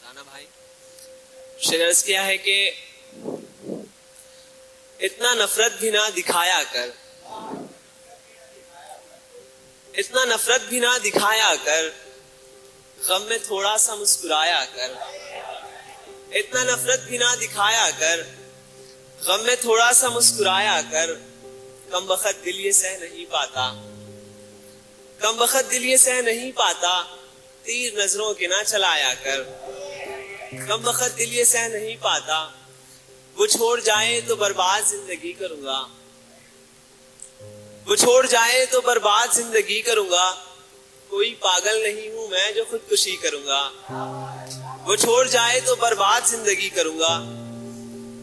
बताना भाई। शेर अर्ज किया है कि इतना नफरत भी ना दिखाया कर, इतना नफरत भी ना दिखाया कर, गम में थोड़ा सा मुस्कुराया कर। इतना नफरत भी ना दिखाया कर, गम में थोड़ा सा मुस्कुराया कर। कम वक्त दिल ये सह नहीं पाता, कम वक्त दिल ये सह नहीं पाता, तीर नजरों के ना चलाया कर। कम वक्त दिल ये सह नहीं पाता, वो छोड़ जाए तो बर्बाद जिंदगी करूंगा, वो छोड़ जाए तो बर्बाद जिंदगी करूंगा। कोई पागल नहीं हूं मैं जो खुदकुशी करूंगा, वो छोड़ जाए तो बर्बाद जिंदगी करूंगा।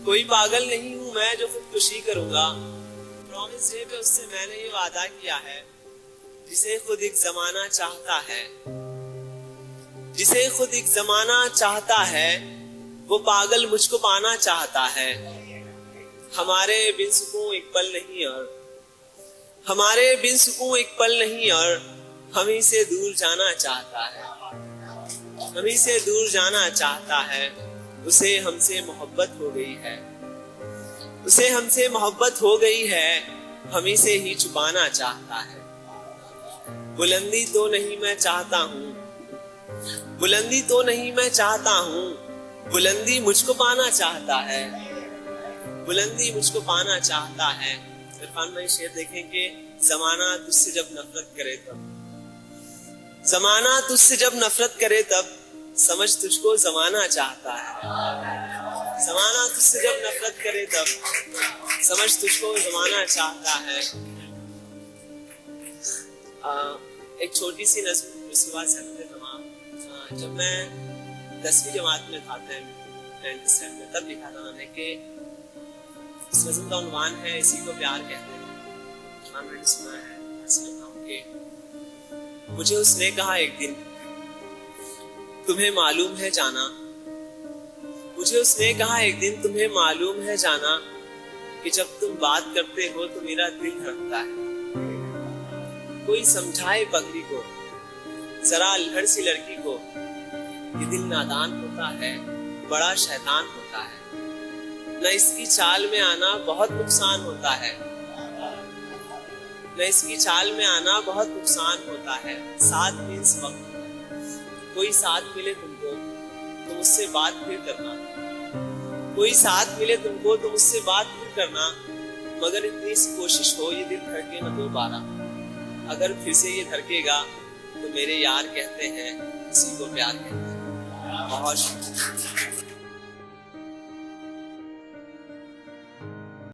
कोई पागल नहीं हूं मैं जो खुदकुशी करूंगा। प्रॉमिस डे पे उससे मैंने ये वादा किया है, जिसे खुद एक जमाना चाहता है, जिसे खुद एक जमाना चाहता है, वो पागल मुझको पाना चाहता है। हमारे बिन सुकून एक पल नहीं और हमारे बिन सुकून एक पल नहीं और हम ही से दूर जाना चाहता है, हम ही से दूर जाना चाहता है। उसे हमसे मोहब्बत हो गई है, उसे हमसे मोहब्बत हो गई है, हम ही से ही छुपाना चाहता है। बुलंदी तो नहीं मैं चाहता हूँ, बुलंदी तो नहीं मैं चाहता हूँ, बुलंदी मुझको पाना चाहता है, बुलंदी मुझको पाना चाहता है। इरफान भाई शेर देखेंगे, जमाना तुझसे जब नफरत करे तब, जमाना तुझसे जब नफरत करे तब, समझ तुझको जमाना चाहता है। जमाना तुझसे जब नफरत करे तब, समझ तुझको जमाना चाहता है। एक छोटी सी नज़्म उसके बाद तमाम, जब मैं 10वीं जमात में था, 10th में, तब लिखा था मैंने कि इस नज़्म का उन्वान है इसी को प्यार कहते हैं। मैंने सुना है कि मुझे उसने कहा एक दिन, तुम्हें मालूम है जाना, मुझे उसने कहा एक दिन, तुम्हें मालूम है जाना, कि जब तुम बात करते हो तो मेरा दिल धड़कता है। कोई समझाए पगली को, जरा लहड़ सी लड़की को, ये दिल नादान होता है, बड़ा शैतान होता है। न इसकी चाल में आना बहुत नुकसान होता है, न इसकी चाल में आना बहुत नुकसान होता है। साथ में इस वक्त कोई साथ मिले तुमको तो मुझसे बात फिर करना, कोई साथ मिले तुमको तो मुझसे बात फिर करना। मगर इतनी सी कोशिश हो ये दिल धड़के न दोबारा, अगर फिर से ये धड़केगा तो मेरे यार कहते हैं इसी को प्यार कहते हैं। बहुत शुक्रिया।